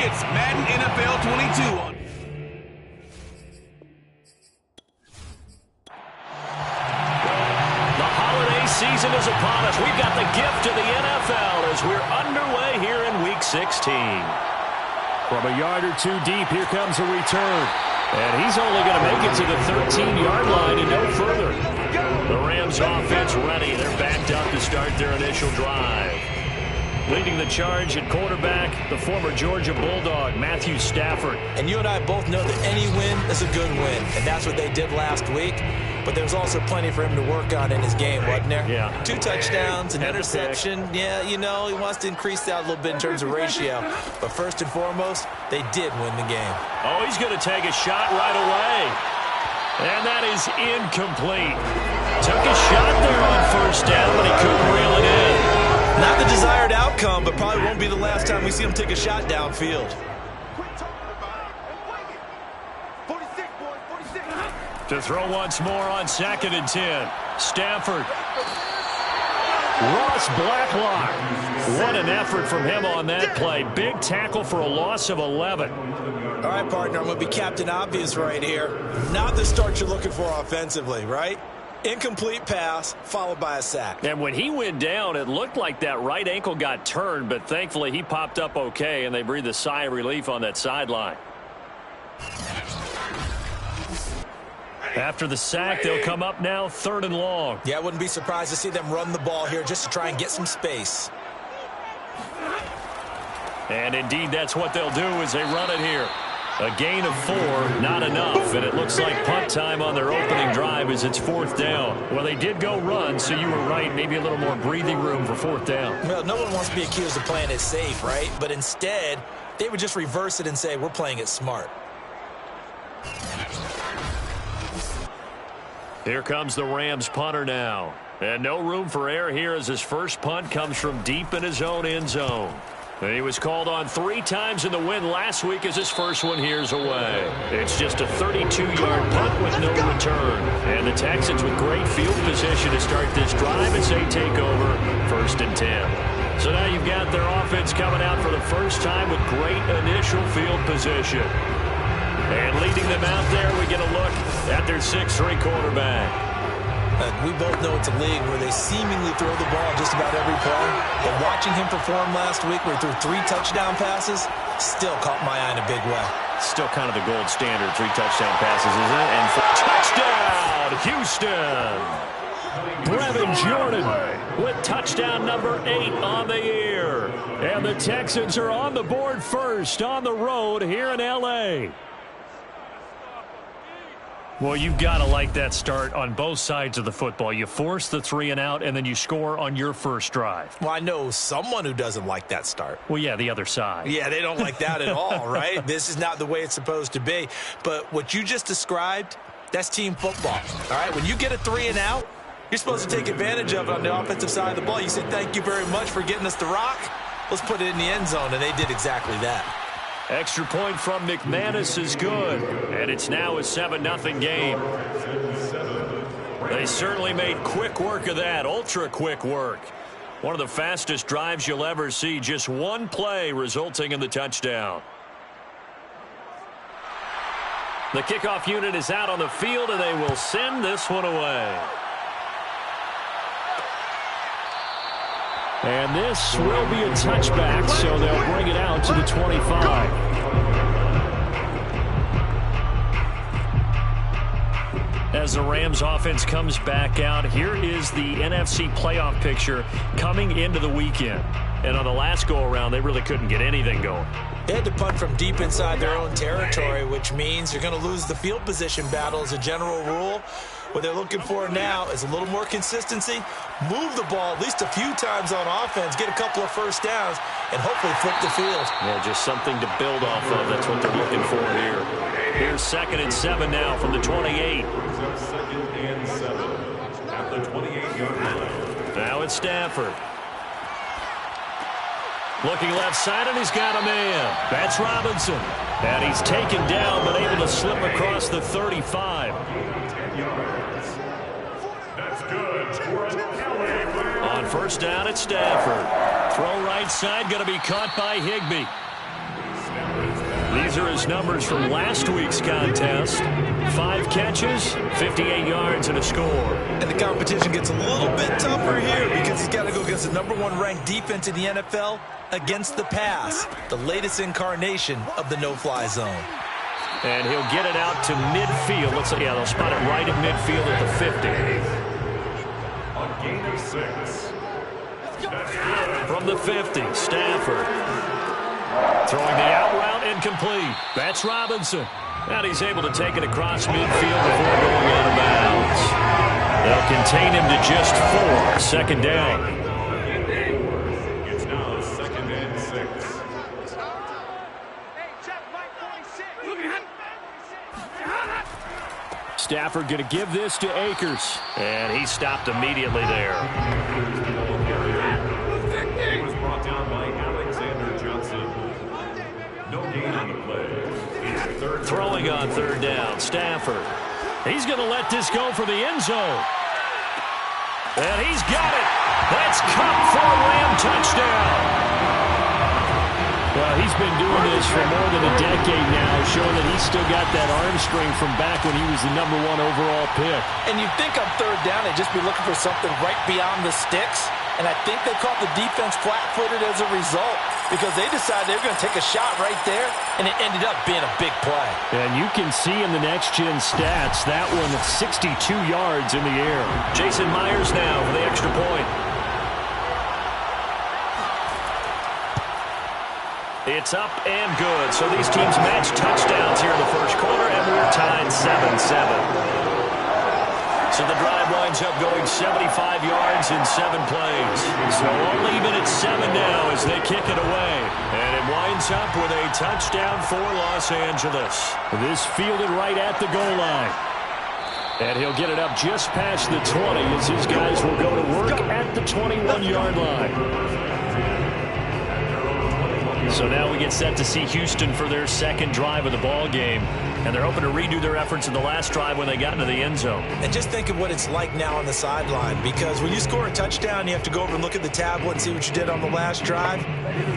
It's Madden NFL 22 on. The holiday season is upon us. We've got the gift of the NFL as we're underway here in Week 16. From a yard or two deep, here comes a return. And he's only going to make it to the 13-yard line and no further. The Rams offense ready. They're backed up to start their initial drive. Leading the charge at quarterback, the former Georgia Bulldog, Matthew Stafford. And you and I both know that any win is a good win, and that's what they did last week. But there's also plenty for him to work on in his game, wasn't there? Yeah. 2 touchdowns, an interception. Yeah, you know, he wants to increase that a little bit in terms of ratio. But first and foremost, they did win the game. Oh, he's going to take a shot right away. And that is incomplete. Took a shot there on first down, but he couldn't reel it in. Not the desired outcome, but probably won't be the last time we see him take a shot downfield. To throw once more on 2nd and 10. Stafford. Ross Blacklock. What an effort from him on that play. Big tackle for a loss of 11. All right, partner, I'm going to be Captain Obvious right here. Not the start you're looking for offensively, right? Incomplete pass, followed by a sack. And when he went down, it looked like that right ankle got turned, but thankfully he popped up okay, and they breathed a sigh of relief on that sideline. After the sack, they'll come up now 3rd and long. Yeah, I wouldn't be surprised to see them run the ball here just to try and get some space. And indeed, that's what they'll do as they run it here. A gain of 4, not enough, and it looks like punt time on their opening drive as it's 4th down. Well, they did go run, so you were right, maybe a little more breathing room for 4th down. Well, no one wants to be accused of playing it safe, right? But instead, they would just reverse it and say, we're playing it smart. Here comes the Rams punter now. And no room for error here as his first punt comes from deep in his own end zone. And he was called on 3 times in the win last week as his first one here's away. It's just a 32-yard punt with no return. And the Texans with great field position to start this drive as they take over 1st and 10. So now you've got their offense coming out for the first time with great initial field position. And leading them out there, we get a look at their 6'3" quarterback. We both know it's a league where they seemingly throw the ball just about every play. But watching him perform last week where he threw 3 touchdown passes still caught my eye in a big way. Still kind of the gold standard, 3 touchdown passes, isn't it? And touchdown, Houston! Brevin Jordan with touchdown number 8 on the year. And the Texans are on the board first on the road here in L.A. Well, you've got to like that start on both sides of the football. You force the 3 and out, and then you score on your first drive. Well, I know someone who doesn't like that start. Well, yeah, the other side. Yeah, they don't like that at all, right? This is not the way it's supposed to be. But what you just described, that's team football, all right? When you get a 3 and out, you're supposed to take advantage of it on the offensive side of the ball. You say, thank you very much for getting us the rock. Let's put it in the end zone, and they did exactly that. Extra point from McManus is good, and it's now a 7-0 game. They certainly made quick work of that, ultra-quick work. One of the fastest drives you'll ever see, just one play resulting in the touchdown. The kickoff unit is out on the field, and they will send this one away. And this will be a touchback, so they'll bring it out to the 25. As the Rams offense comes back out, here is the NFC playoff picture coming into the weekend. And on the last go-around, they really couldn't get anything going. They had to punt from deep inside their own territory, which means you're going to lose the field position battle as a general rule. What they're looking for now is a little more consistency, move the ball at least a few times on offense, get a couple of first downs, and hopefully flip the field. Yeah, just something to build off of. That's what they're looking for here. Here's 2nd and 7 now from the 28. 2nd and 7 at the 28-yard line. Now it's Stafford. Looking left side, and he's got a man. That's Robinson. And he's taken down, but able to slip across the 35. 10 yards. That's good. On first down, it's Stafford. Throw right side, going to be caught by Higbee. those are his numbers from last week's contest. 5 catches, 58 yards, and a score. And the competition gets a little bit tougher here because he's got to go against the #1 ranked defense in the NFL against the pass, the latest incarnation of the no-fly zone. And he'll get it out to midfield. Looks like, yeah, they'll spot it right at midfield at the 50. On gain of 6. From the 50, Stafford. Throwing the out route incomplete. That's Robinson. And he's able to take it across midfield before going out of bounds. They'll contain him to just 4. Second down. It's now 2nd and 6. Stafford going to give this to Akers. And he stopped immediately there. He was brought down by Alexander Johnson. No gain on the play. It's 3rd. Throwing on 3rd down, Stafford. He's going to let this go for the end zone. And he's got it. That's Kupp for a Ram touchdown. Well, he's been doing this for more than a decade now, showing that he's still got that arm strength from back when he was the #1 overall pick. And you'd think on 3rd down they'd just be looking for something right beyond the sticks. And I think they caught the defense flat-footed as a result because they decided they were going to take a shot right there, and it ended up being a big play. And you can see in the next-gen stats, that one 62 yards in the air. Jason Myers now for the extra point. It's up and good. So these teams match touchdowns here in the first quarter, and we're tied 7-7. So the drive winds up going 75 yards in 7 plays. So all even at 7 now as they kick it away. And it winds up with a touchdown for Los Angeles. This fielded right at the goal line. And he'll get it up just past the 20 as his guys will go to work at the 21-yard line. So now we get set to see Houston for their second drive of the ball game. And they're hoping to redo their efforts in the last drive when they got into the end zone. And just think of what it's like now on the sideline, because when you score a touchdown, you have to go over and look at the tablet and see what you did on the last drive.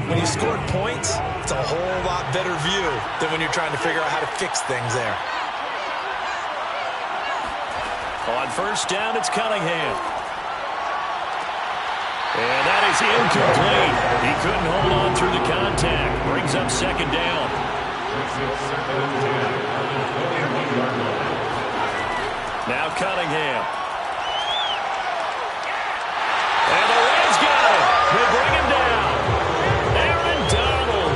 When you scored points, it's a whole lot better view than when you're trying to figure out how to fix things there. On 1st down, it's Cunningham. And that is incomplete. He couldn't hold on through the contact. Brings up 2nd down. Now Cunningham. And the Rams got it. They bring him down. Aaron Donald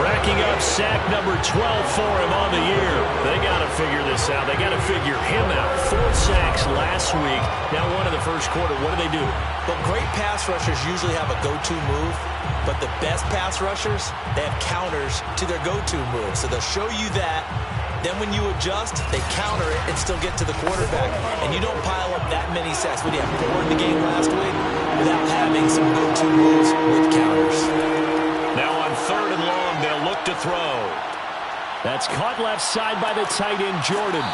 racking up sack number 12 for him on the year. They got to figure this out. They got to figure him out. 4 sacks last week. Now 1 in the first quarter. What do they do? Well, great pass rushers usually have a go-to move, but the best pass rushers, they have counters to their go-to move. So they'll show you that. Then when you adjust, they counter it and still get to the quarterback. And you don't pile up that many sacks. We had 4 in the game last week without having some go-to moves with counters. Now on 3rd and long, they'll look to throw. That's caught left side by the tight end, Jordan.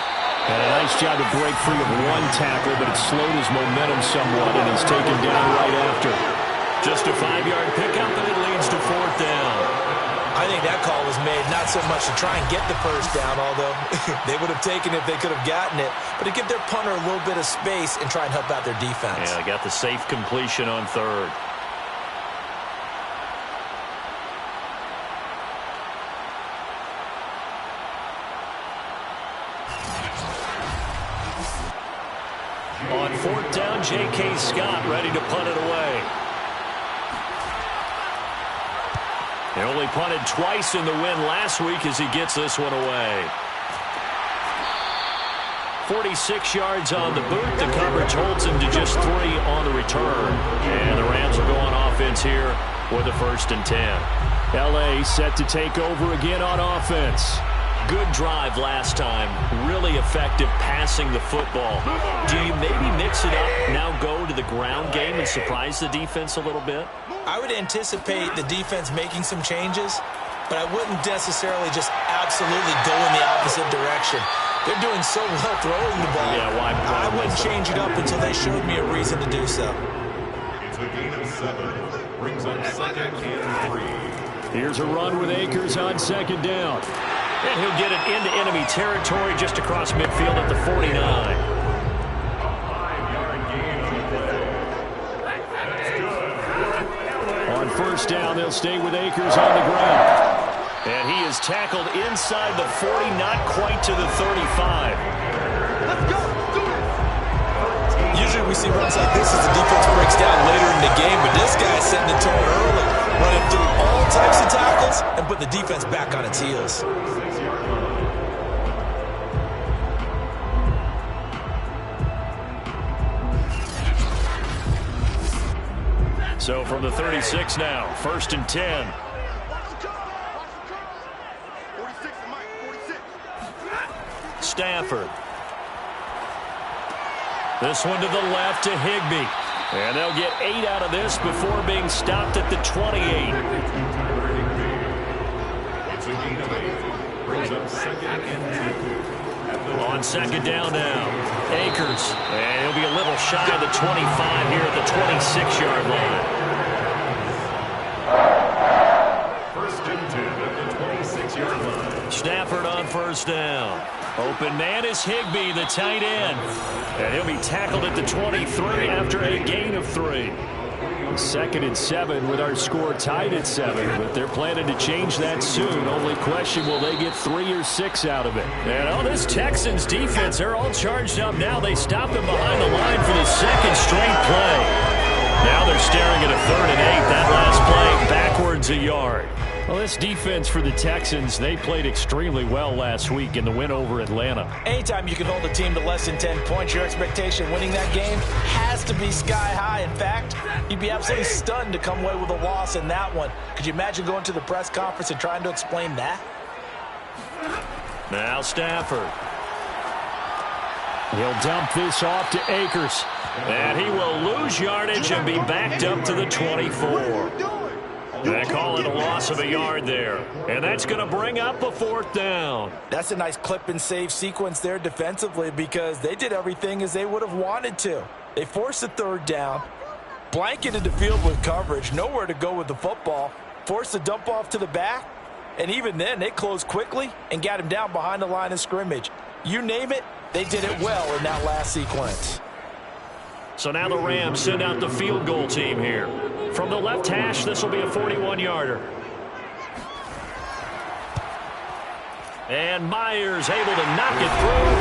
And a nice job to break free of 1 tackle, but it slowed his momentum somewhat, and he's taken down right after. Just a 5-yard pickup, and it leads to 4th down. I think that call was made not so much to try and get the 1st down, although they would have taken it if they could have gotten it, but to give their punter a little bit of space and try and help out their defense. Yeah, they got the safe completion on 3rd. On 4th down, J.K. Scott ready to punt it away. They only punted twice in the win last week as he gets this one away. 46 yards on the boot. The coverage holds him to just 3 on the return. And the Rams will go on offense here with a 1st and 10. L.A. set to take over again on offense. Good drive last time. Really effective passing the football. Do you maybe mix it up, now go to the ground game and surprise the defense a little bit? I would anticipate the defense making some changes, but I wouldn't necessarily just absolutely go in the opposite direction. They're doing so well throwing the ball. Yeah, why I wouldn't change it up until they showed me a reason to do so. It's a gain of 7. Brings up 2nd and 3. Here's a run with Akers on 2nd down. And he'll get it into enemy territory just across midfield at the 49. On first down, they'll stay with Akers on the ground. And he is tackled inside the 40, not quite to the 35. Let's go. Usually we see runs like this as the defense breaks down later in the game, but this guy's setting the tone early, running through all types of tackles and put the defense back on its heels. So from the 36 now, 1st and 10. Stafford. This one to the left to Higbee. And they'll get 8 out of this before being stopped at the 28. On second down now, Akers. And he'll be a little shy of the 25 here at the 26-yard line. First and 10 at the 26-yard line. Stafford on first down. Open man is Higbee, the tight end. And he'll be tackled at the 23 after a gain of 3. 2nd and 7 with our score tied at 7. But they're planning to change that soon. Only question, will they get 3 or 6 out of it? And this Texans defense, they're all charged up now. They stop him behind the line for the 2nd straight play. Now they're staring at a 3rd and 8. That last play backwards a yard. Well, this defense for the Texans, they played extremely well last week in the win over Atlanta. Anytime you can hold a team to less than 10 points, your expectation winning that game has to be sky high. In fact, you'd be absolutely stunned to come away with a loss in that one. Could you imagine going to the press conference and trying to explain that? Now Stafford. He'll dump this off to Akers. And he will lose yardage and be backed up to the 24. They call it a loss of a yard there. And that's going to bring up a 4th down. That's a nice clip and save sequence there defensively because they did everything as they would have wanted to. They forced the 3rd down, blanketed the field with coverage, nowhere to go with the football, forced the dump off to the back, and even then they closed quickly and got him down behind the line of scrimmage. You name it, they did it well in that last sequence. So now the Rams send out the field goal team here. From the left hash, this will be a 41-yarder. And Myers able to knock it through.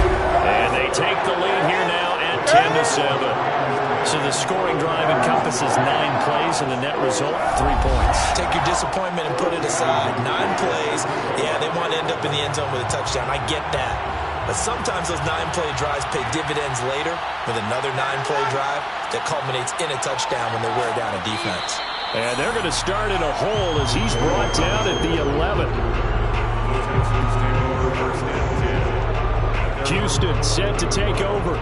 And they take the lead here now at 10-7. So the scoring drive encompasses 9 plays, and the net result, 3 points. Take your disappointment and put it aside. 9 plays. Yeah, they want to end up in the end zone with a touchdown. I get that. But sometimes those 9-play drives pay dividends later with another 9-play drive that culminates in a touchdown when they wear down a defense. And they're going to start in a hole as he's brought down at the 11. Houston set to take over.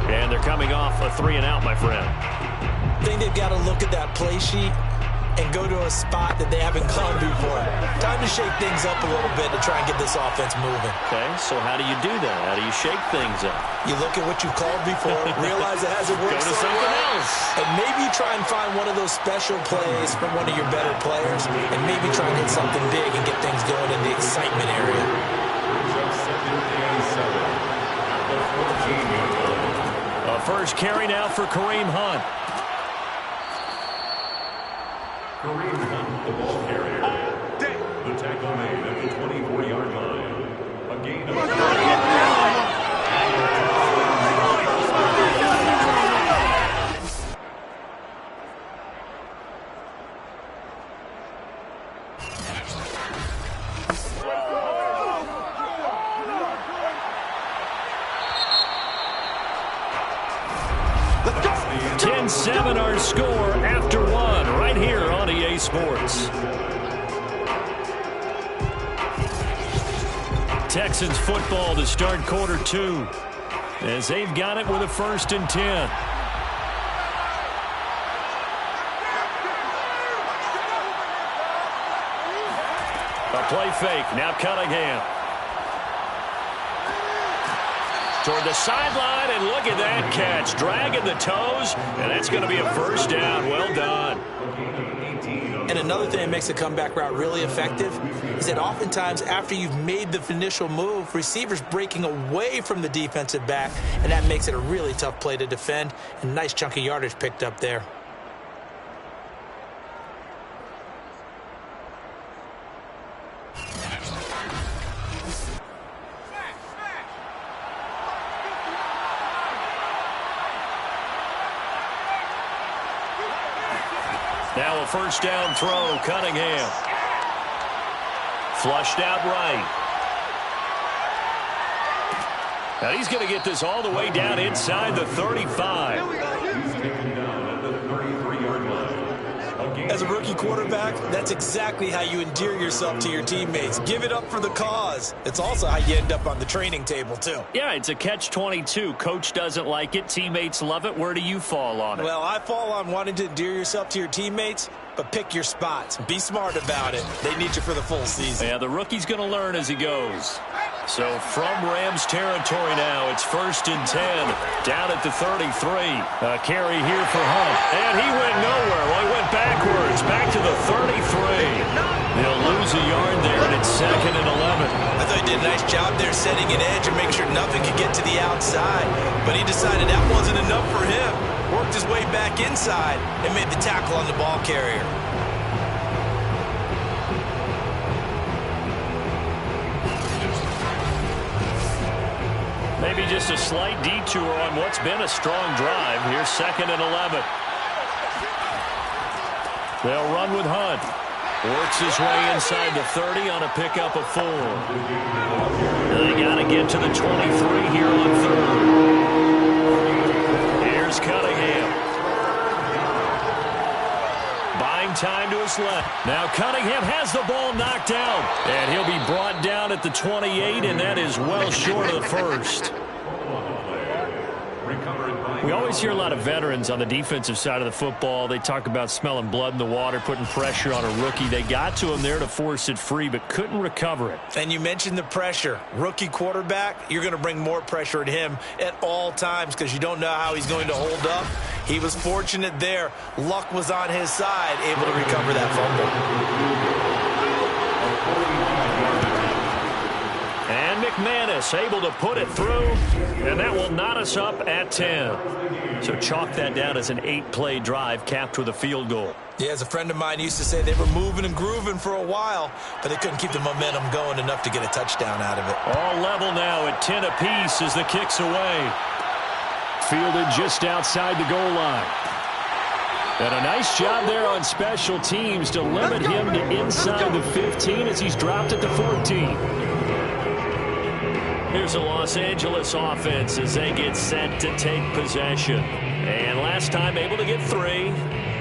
And they're coming off a 3-and-out, my friend. I think they've got to look at that play sheet and go to a spot that they haven't gone before. Time to shake things up a little bit to try and get this offense moving. Okay, so how do you do that? How do you shake things up? You look at what you called before, realize it hasn't worked Go to so something well, else. and maybe try and find one of those special plays from one of your better players, and maybe try and hit something big and get things going in the excitement area. A first carry now for Kareem Hunt. Kareem Hunt, the ball carrier. The tackle made at the 24-yard line. A gain of 5. Let's go! 10-7 our score after 1 right here on EA Sports. Texans football to start quarter 2 as they've got it with a 1st and 10. A play fake. Now Cunningham. toward the sideline, and look at that catch. Dragging the toes, and that's going to be a first down. Well done. And another thing that makes a comeback route really effective is that oftentimes after you've made the initial move, receivers breaking away from the defensive back, and that makes it a really tough play to defend. And nice chunk of yardage picked up there. Now a first down throw, Cunningham. Flushed out right. Now he's going to get this all the way down inside the 35. As a rookie quarterback, that's exactly how you endear yourself to your teammates. Give it up for the cause. It's also how you end up on the training table, too. Yeah, it's a catch-22. Coach doesn't like it. Teammates love it. Where do you fall on it? Well, I fall on wanting to endear yourself to your teammates, but pick your spots. Be smart about it. They need you for the full season. Yeah, the rookie's going to learn as he goes. So from Rams territory now, it's 1st and 10, down at the 33. A carry here for Hunt, and he went nowhere. Well, he went backwards, back to the 33. They'll lose a yard there, and it's 2nd and 11. I thought he did a nice job there setting an edge and make sure nothing could get to the outside, but he decided that wasn't enough for him. Worked his way back inside and made the tackle on the ball carrier. Maybe just a slight detour on what's been a strong drive. Here's 2nd and 11. They'll run with Hunt. Works his way inside the 30 on a pickup of 4. They got to get to the 23 here on 3rd. Here's Cunningham. Buying time to his left. Now Cunningham has the ball knocked down. And he'll be brought down at the 28, and that is well short of the first. We always hear a lot of veterans on the defensive side of the football. They talk about smelling blood in the water, putting pressure on a rookie. They got to him there to force it free, but couldn't recover it. And you mentioned the pressure. Rookie quarterback, you're going to bring more pressure at him at all times because you don't know how he's going to hold up. He was fortunate there. Luck was on his side, able to recover that fumble. And McManus able to put it through, and that will knot us up at 10. So chalk that down as an 8-play drive capped with a field goal. Yeah, as a friend of mine used to say, they were moving and grooving for a while, but they couldn't keep the momentum going enough to get a touchdown out of it. All level now at 10 apiece as the kick's away. Fielded just outside the goal line. And a nice job there on special teams to limit him to inside the 15 as he's dropped at the 14. Here's the Los Angeles offense as they get set to take possession. And last time able to get 3.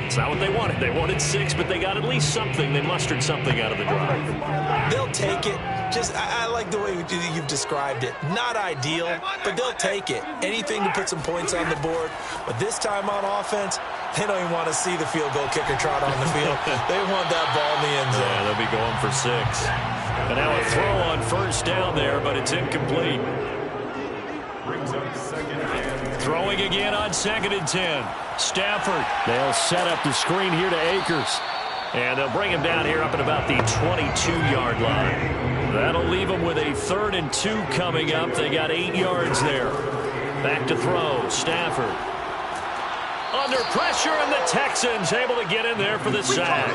It's not what they wanted. They wanted 6, but they got at least something. They mustered something out of the drive. They'll take it. I like the way you've described it. Not ideal, but they'll take it. Anything to put some points on the board. But this time on offense, they don't even want to see the field goal kicker trot on the field. They want that ball in the end zone. Yeah, they'll be going for 6. And now a throw on first down there, but it's incomplete. Throwing again on 2nd and 10. Stafford. They'll set up the screen here to Akers. And they'll bring him down here up at about the 22-yard line. That'll leave them with a 3rd and 2 coming up. They got 8 yards there. Back to throw. Stafford. Under pressure, and the Texans able to get in there for the sack.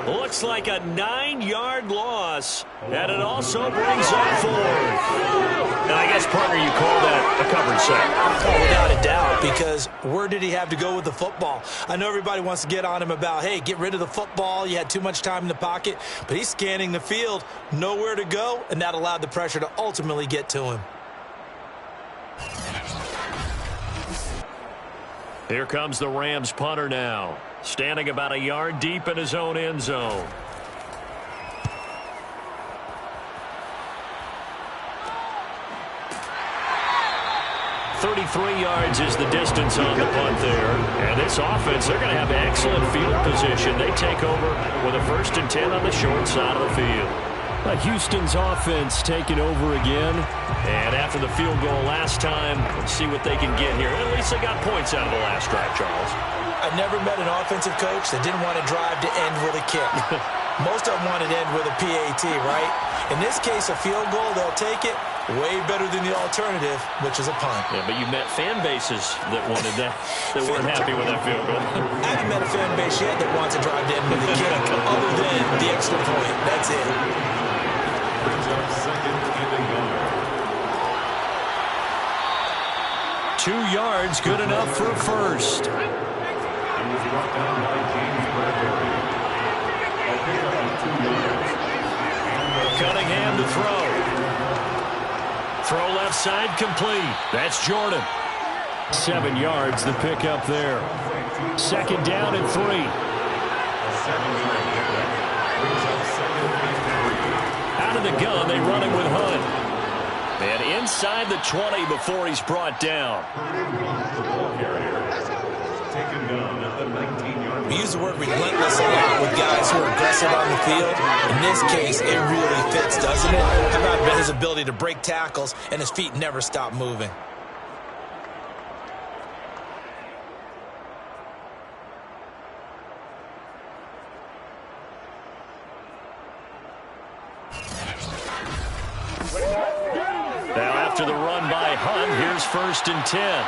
Looks like a 9-yard loss, and it also brings up 4th. And I guess, partner, you call that a coverage sack. Oh, without a doubt, because where did he have to go with the football? I know everybody wants to get on him about, hey, get rid of the football. You had too much time in the pocket. But he's scanning the field, nowhere to go, and that allowed the pressure to ultimately get to him. Here comes the Rams punter now, standing about a yard deep in his own end zone. "33 yards is the distance on the punt there. And this offense, they're going to have excellent field position. They take over with a 1st and 10 on the short side of the field. Houston's offense taking over again. And after the field goal last time, let's see what they can get here. At least they got points out of the last drive, Charles. I never met an offensive coach that didn't want to drive to end with a kick. Most of them wanted to end with a PAT, right? In this case, a field goal, they'll take it. Way better than the alternative, which is a punt. Yeah, but you met fan bases that wanted that, that weren't happy with that field goal. I haven't met a fan base yet that wants to drive to end with a kick other than the extra point. That's it. Brings up second and a yard. 2 yards, good enough for a first. He was brought down by James Bradbury. A pickup of 2 yards. Cunningham to throw. Throw left side complete. That's Jordan. 7 yards, the pickup there. Second down and 3. A 7-yard pickup. Brings up second and 3. Out of the gun, they run it with Hunt. And inside the 20 before he's brought down. The ball carrier. Taken down at the 19-yard line. We use the word relentless a lot with guys who are aggressive on the field. In this case, it really fits, doesn't it? How about his ability to break tackles and his feet never stop moving? Now after the run by Hunt, here's 1st and 10.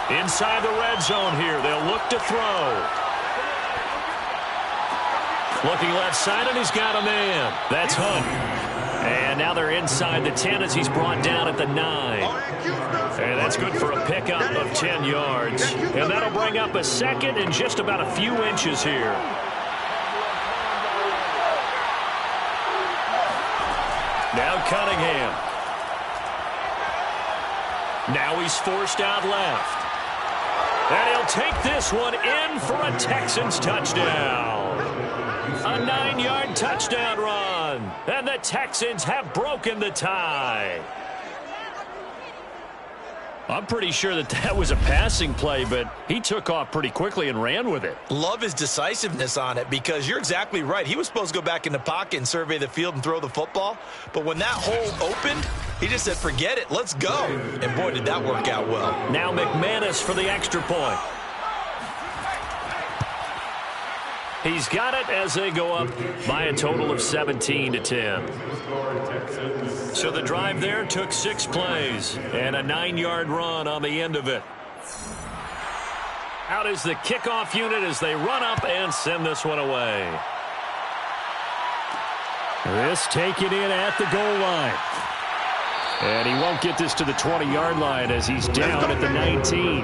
Inside the red zone here, they'll look to throw. Looking left side, and he's got a man. That's Hunt. And now they're inside the 10 as he's brought down at the 9. And that's good for a pickup of 10 yards. And that'll bring up a second and just about a few inches here. Now Cunningham. Now he's forced out left. And he'll take this one in for a Texans touchdown. A 9-yard touchdown run. And the Texans have broken the tie. I'm pretty sure that was a passing play, but he took off pretty quickly and ran with it. Love his decisiveness on it because you're exactly right. He was supposed to go back in the pocket and survey the field and throw the football. But when that hole opened, he just said, forget it, let's go. And boy, did that work out well. Now McManus for the extra point. He's got it as they go up by a total of 17-10. So the drive there took 6 plays and a 9-yard run on the end of it. Out is the kickoff unit as they run up and send this one away. This taken in at the goal line. And he won't get this to the 20-yard line as he's down at the 19.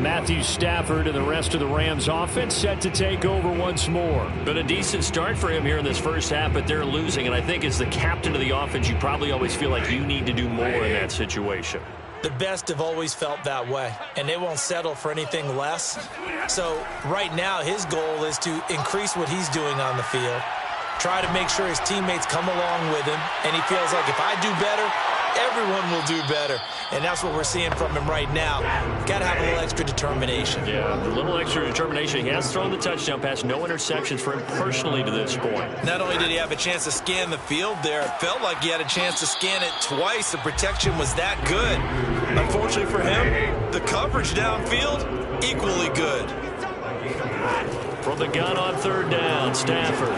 Matthew Stafford and the rest of the Rams offense set to take over once more. Been a decent start for him here in this first half, but they're losing. And I think as the captain of the offense, you probably always feel like you need to do more in that situation. The best have always felt that way, and they won't settle for anything less. So right now, his goal is to increase what he's doing on the field, try to make sure his teammates come along with him, and he feels like if I do better, everyone will do better. And that's what we're seeing from him right now. Got to have a little extra determination. Yeah, a little extra determination. He has thrown the touchdown pass. No interceptions for him personally to this point. Not only did he have a chance to scan the field there, it felt like he had a chance to scan it twice. The protection was that good. Unfortunately for him, the coverage downfield, equally good. From the gun on 3rd down, Stafford.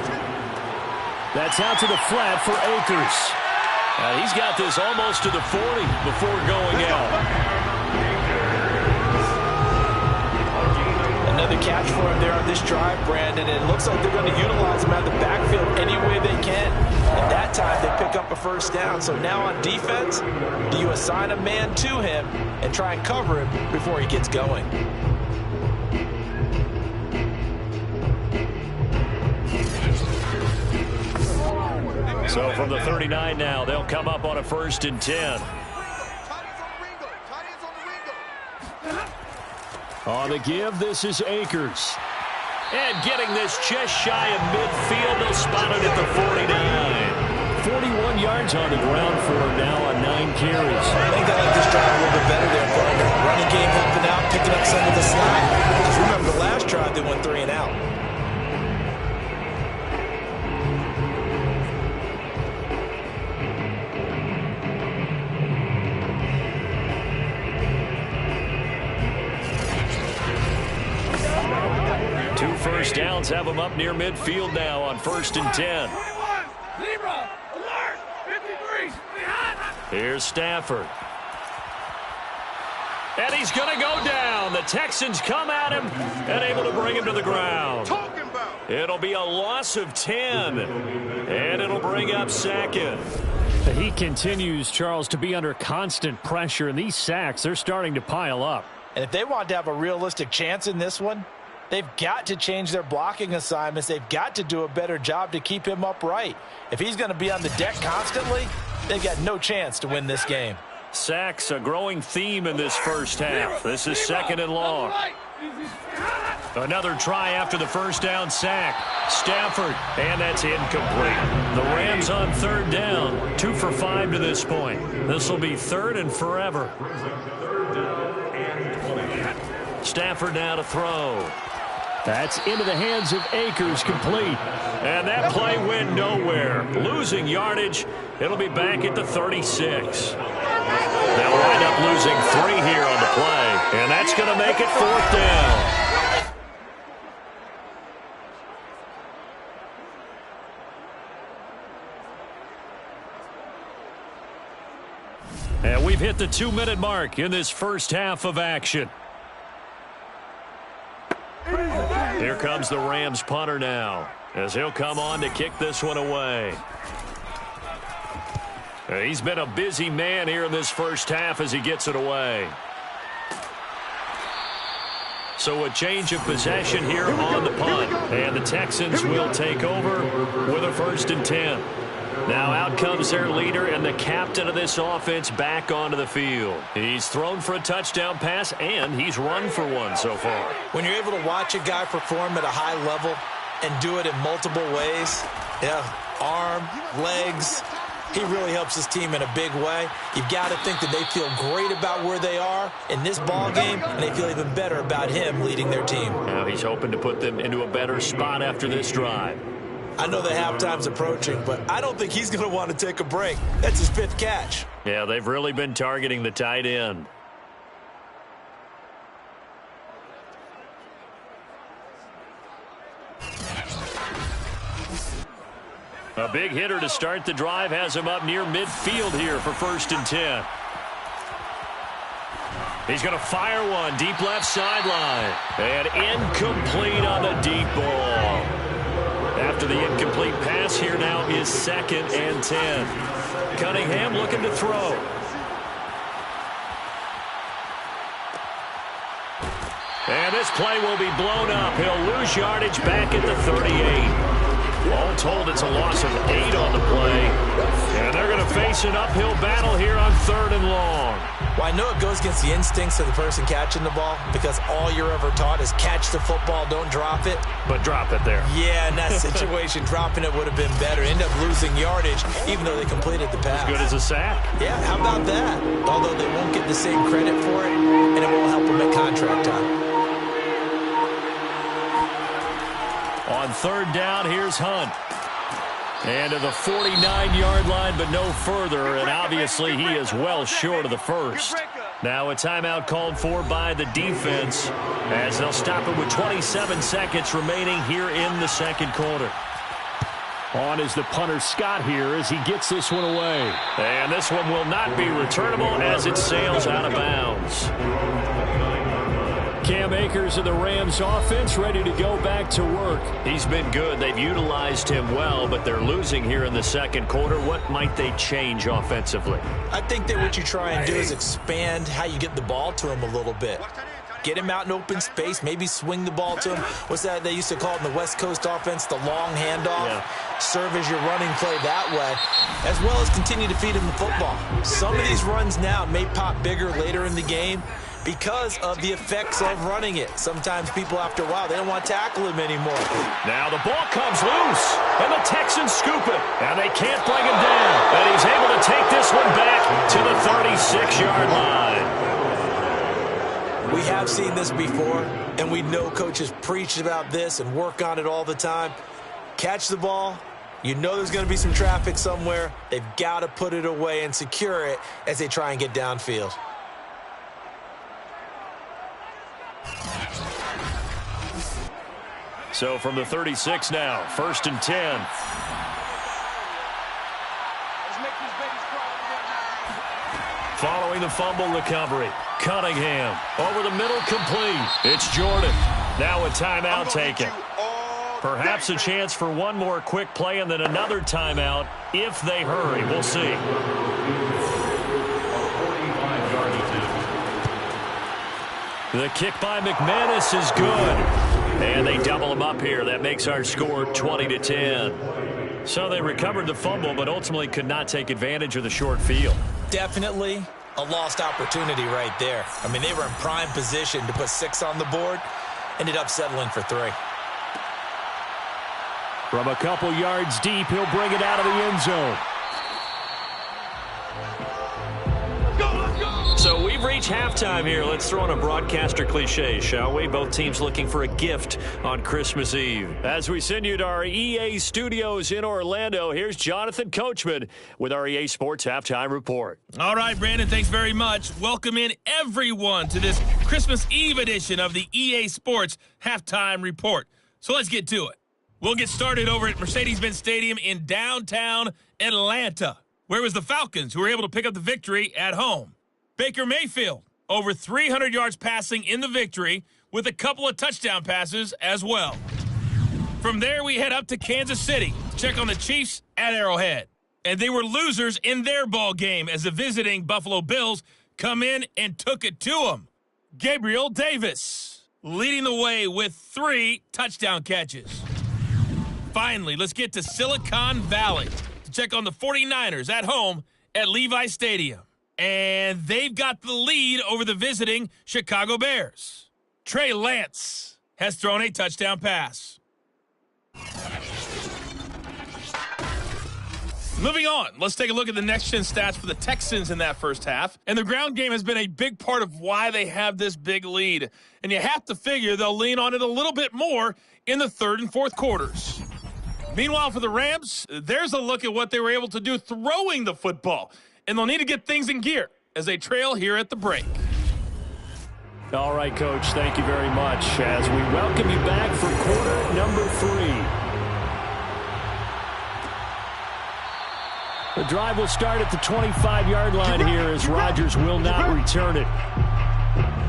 That's out to the flat for Akers. He's got this almost to the 40 before going out. Another catch for him there on this drive, Brandon. And it looks like they're going to utilize him out of the backfield any way they can. And that time they pick up a 1st down. So now on defense, do you assign a man to him and try and cover him before he gets going? So from the 39 now, they'll come up on a 1st and 10. On the give, this is Akers. And getting this just shy of midfield, they'll spot it at the 49. 41 yards on the ground for him now on 9 carries. I think I like this drive a little bit better there, partner. Running game helping out, picking up some of the slack. Because remember, the last drive they went 3 and out. Two first downs have him up near midfield now on 1st and 10. Here's Stafford. And he's going to go down. The Texans come at him and able to bring him to the ground. It'll be a loss of 10. And it'll bring up 2nd. He continues, Charles, to be under constant pressure, and these sacks, they're starting to pile up. And if they want to have a realistic chance in this one, they've got to change their blocking assignments. They've got to do a better job to keep him upright. If he's going to be on the deck constantly, they've got no chance to win this game. Sacks, a growing theme in this first half. This is 2nd and long. Another try after the first down sack. Stafford, and that's incomplete. The Rams on 3rd down, 2 for 5 to this point. This will be 3rd and forever. Stafford now to throw. That's into the hands of Akers, complete. And that play went nowhere. Losing yardage. It'll be back at the 36. They'll wind up losing 3 here on the play. And that's going to make it 4th down. And we've hit the 2-minute mark in this first half of action. Here comes the Rams punter now, as he'll come on to kick this one away. He's been a busy man here in this first half as he gets it away. So a change of possession here on the punt. And the Texans will take over with a 1st and 10. Now out comes their leader and the captain of this offense back onto the field. He's thrown for a touchdown pass, and he's run for one so far. When you're able to watch a guy perform at a high level and do it in multiple ways, arm, legs, he really helps his team in a big way. You've got to think that they feel great about where they are in this ball game, and they feel even better about him leading their team. Now he's hoping to put them into a better spot after this drive. I know the halftime's approaching, but I don't think he's going to want to take a break. That's his 5th catch. Yeah, they've really been targeting the tight end. A big hitter to start the drive has him up near midfield here for 1st and 10. He's going to fire one deep left sideline. And incomplete on the deep ball. After the incomplete pass, here now is 2nd and 10. Cunningham looking to throw. And this play will be blown up. He'll lose yardage back at the 38. All told, it's a loss of 8 on the play. And they're going to face an uphill battle here on 3rd and long. Well, I know it goes against the instincts of the person catching the ball because all you're ever taught is catch the football, don't drop it. But drop it there. Yeah, in that situation, dropping it would have been better. End up losing yardage, even though they completed the pass. As good as a sack. Yeah, how about that? Although they won't get the same credit for it, and it won't help them at contract time. On 3rd down, here's Hunt. And to the 49-yard line, but no further. And obviously, he is well short of the first. Now a timeout called for by the defense as they'll stop it with 27 seconds remaining here in the 2nd quarter. On is the punter Scott here as he gets this one away. And this one will not be returnable as it sails out of bounds. Cam Akers of the Rams offense ready to go back to work. He's been good. They've utilized him well, but they're losing here in the 2nd quarter. What might they change offensively? I think that what you try and do is expand how you get the ball to him a little bit. Get him out in open space, maybe swing the ball to him. What's that they used to call it in the West Coast offense, the long handoff? Yeah. Serve as your running play that way, as well as continue to feed him the football. Some of these runs now may pop bigger later in the game, because of the effects of running it. Sometimes people, after a while, they don't want to tackle him anymore. Now the ball comes loose, and the Texans scoop it, and they can't bring him down. And he's able to take this one back to the 36-yard line. We have seen this before, and we know coaches preach about this and work on it all the time. Catch the ball. You know there's going to be some traffic somewhere. They've got to put it away and secure it as they try and get downfield. So from the 36 now, 1st and 10. Following the fumble recovery, Cunningham over the middle, complete. It's Jordan. Now a timeout taken. Perhaps a chance for one more quick play and then another timeout if they hurry. We'll see. The kick by McManus is good. And they double him up here. That makes our score 20-10. So they recovered the fumble, but ultimately could not take advantage of the short field. Definitely a lost opportunity right there. I mean, they were in prime position to put 6 on the board. Ended up settling for 3. From a couple yards deep, he'll bring it out of the end zone. So we've reached halftime here. Let's throw in a broadcaster cliche, shall we? Both teams looking for a gift on Christmas Eve. As we send you to our EA studios in Orlando, here's Jonathan Coachman with our EA Sports Halftime Report. All right, Brandon, thanks very much. Welcome in everyone to this Christmas Eve edition of the EA Sports Halftime Report. So let's get to it. We'll get started over at Mercedes-Benz Stadium in downtown Atlanta, where it was the Falcons who were able to pick up the victory at home. Baker Mayfield, over 300 yards passing in the victory with a couple of touchdown passes as well. From there, we head up to Kansas City to check on the Chiefs at Arrowhead. And they were losers in their ball game as the visiting Buffalo Bills come in and took it to them. Gabriel Davis leading the way with 3 touchdown catches. Finally, let's get to Silicon Valley to check on the 49ers at home at Levi Stadium. And they've got the lead over the visiting Chicago Bears. Trey Lance has thrown a touchdown pass. Moving on, let's take a look at the next-gen stats for the Texans in that first half. And the ground game has been a big part of why they have this big lead. And you have to figure they'll lean on it a little bit more in the 3rd and 4th quarters. Meanwhile, for the Rams, there's a look at what they were able to do throwing the football. And they'll need to get things in gear as they trail here at the break. All right, Coach, thank you very much as we welcome you back for quarter number 3. The drive will start at the 25-yard line here as Rodgers will not return it.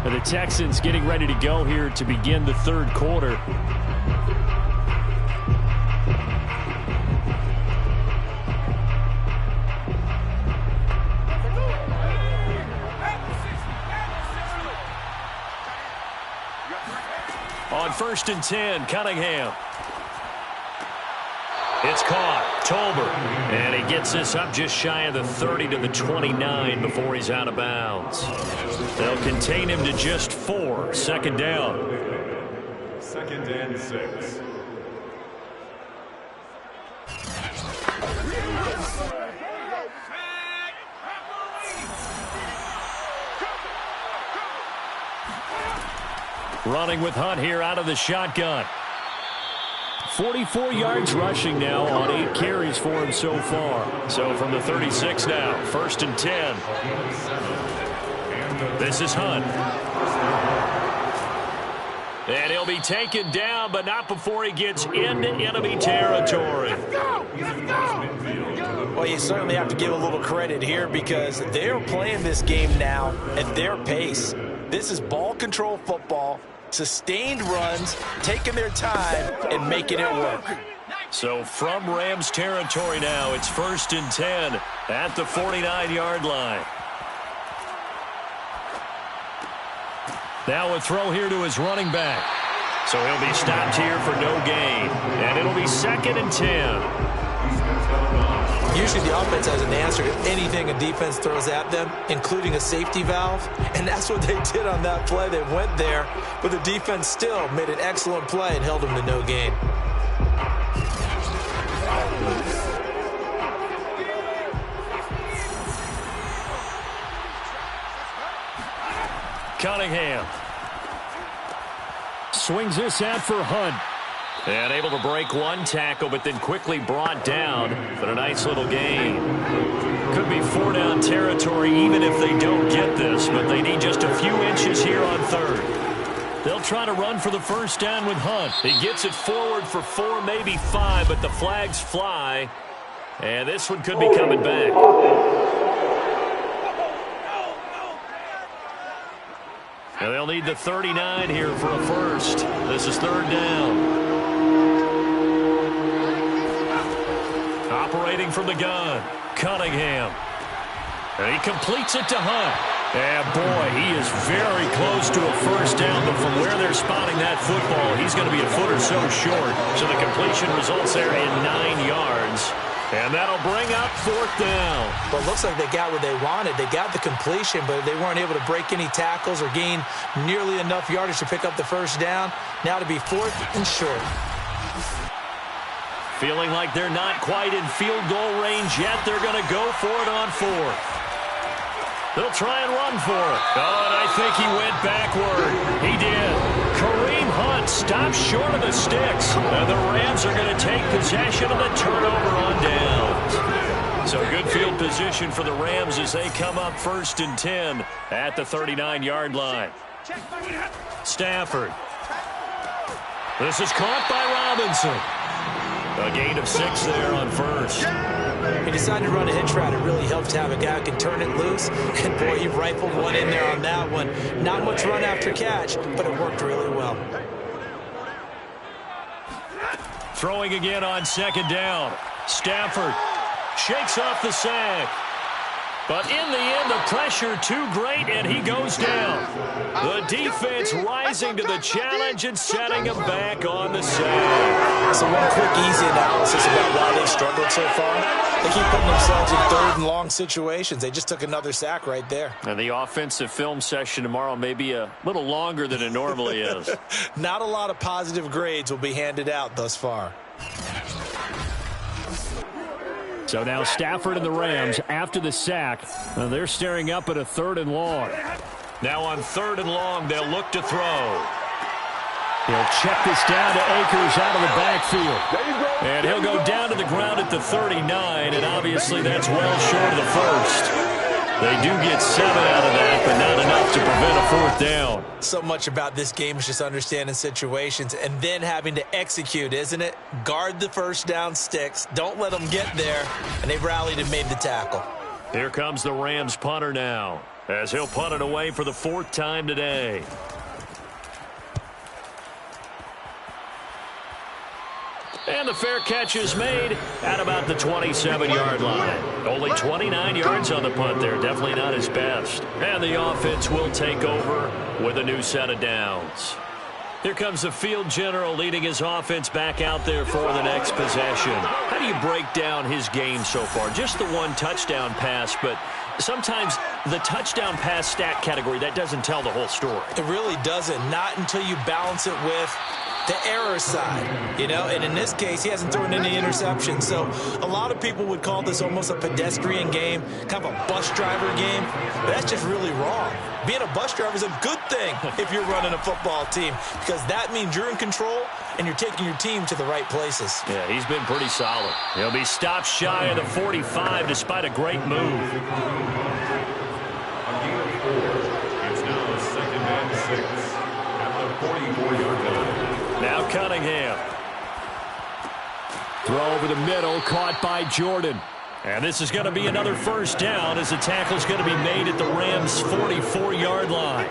And the Texans getting ready to go here to begin the 3rd quarter. On 1st and 10, Cunningham. It's caught. Tolbert. And he gets this up just shy of the 30 to the 29 before he's out of bounds. They'll contain him to just 4. 2nd down. 2nd and 6. Running with Hunt here out of the shotgun. 44 yards rushing now on 8 carries for him so far. So from the 36 now, 1st and 10. This is Hunt. And he'll be taken down, but not before he gets into enemy territory. Well, you certainly have to give a little credit here because they're playing this game now at their pace. This is ball control football, sustained runs, taking their time and making it work. So from Rams territory now, it's 1st and 10 at the 49-yard line. Now a throw here to his running back. So he'll be stopped here for no gain. And it'll be 2nd and 10. Usually the offense has an answer to anything a defense throws at them, including a safety valve. And that's what they did on that play. They went there, but the defense still made an excellent play and held them to no gain. Cunningham swings this out for Hunt. And able to break one tackle, but then quickly brought down. But a nice little gain. Could be 4-down territory even if they don't get this, but they need just a few inches here on third. They'll try to run for the first down with Hunt. He gets it forward for 4, maybe 5, but the flags fly. And this one could be coming back. And they'll need the 39 here for a first. This is third down. Operating from the gun, Cunningham. And he completes it to Hunt. And boy, he is very close to a first down, but from where they're spotting that football, he's going to be a foot or so short. So the completion results there in 9 yards. And that'll bring up fourth down. Well, it looks like they got what they wanted. They got the completion, but they weren't able to break any tackles or gain nearly enough yardage to pick up the first down. Now to be fourth and short. Feeling like they're not quite in field goal range yet. They're going to go for it on fourth. They'll try and run for it. Oh, and I think he went backward. He did. Kareem Hunt stops short of the sticks. And the Rams are going to take possession of the turnover on downs. So good field position for the Rams as they come up 1st and 10 at the 39-yard line. Stafford. This is caught by Robinson. A gain of 6 there on first. He decided to run a hitch route. It really helped to have a guy who can turn it loose. And, boy, he rifled one in there on that one. Not much run after catch, but it worked really well. Throwing again on 2nd down. Stafford shakes off the sack. But in the end, the pressure too great, and he goes down. The defense rising to the challenge and setting him back on the sack. So one quick, easy analysis about why they struggled so far. They keep putting themselves in 3rd and long situations. They just took another sack right there. And the offensive film session tomorrow may be a little longer than it normally is. Not a lot of positive grades will be handed out thus far. So now Stafford and the Rams, after the sack, they're staring up at a 3rd and long. Now on 3rd and long, they'll look to throw. He'll check this down to Akers out of the backfield. And he'll go down to the ground at the 39, and obviously that's well short of the first. They do get 7 out of that, but not enough to prevent a 4th down. So much about this game is just understanding situations and then having to execute, isn't it? Guard the first down sticks. Don't let them get there. And they've rallied and made the tackle. Here comes the Rams punter now, as he'll punt it away for the 4th time today. And the fair catch is made at about the 27-yard line. Only 29 yards on the punt there. Definitely not his best. And the offense will take over with a new set of downs. Here comes the field general leading his offense back out there for the next possession. How do you break down his game so far? Just the 1 touchdown pass, but sometimes the touchdown pass stat category, that doesn't tell the whole story. It really doesn't. Not until you balance it with the error side, you know, and in this case, he hasn't thrown any interceptions. So a lot of people would call this almost a pedestrian game, kind of a bus driver game. But that's just really wrong. Being a bus driver is a good thing if you're running a football team, because that means you're in control and you're taking your team to the right places. Yeah, he's been pretty solid. He'll be stopped shy of the 45 despite a great move. It's now 2nd and 6 at the 44-yard line. Now Cunningham. Throw over the middle, caught by Jordan. And this is going to be another first down as the tackle's going to be made at the Rams' 44-yard line.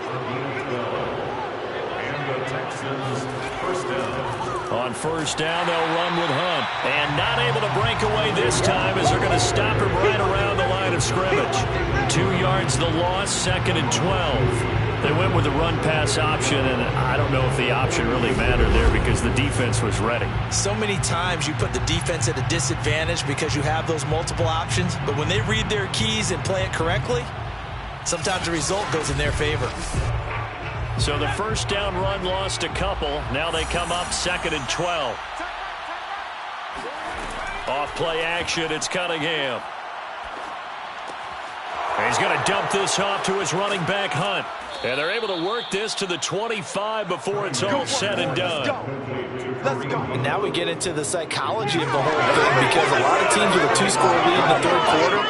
And the Texans first down. On first down, they'll run with Hunt. And not able to break away this time as they're going to stop him right around the line of scrimmage. 2 yards the loss, 2nd and 12. They went with the run-pass option, and I don't know if the option really mattered there because the defense was ready. So many times you put the defense at a disadvantage because you have those multiple options, but when they read their keys and play it correctly, sometimes the result goes in their favor. So the first down run lost a couple. Now they come up 2nd and 12. Off play action, it's Cunningham. He's going to dump this off to his running back, Hunt. And they're able to work this to the 25 before it's all said and done. Let's go. And now we get into the psychology of the whole thing because a lot of teams with a 2-score lead in the third quarter,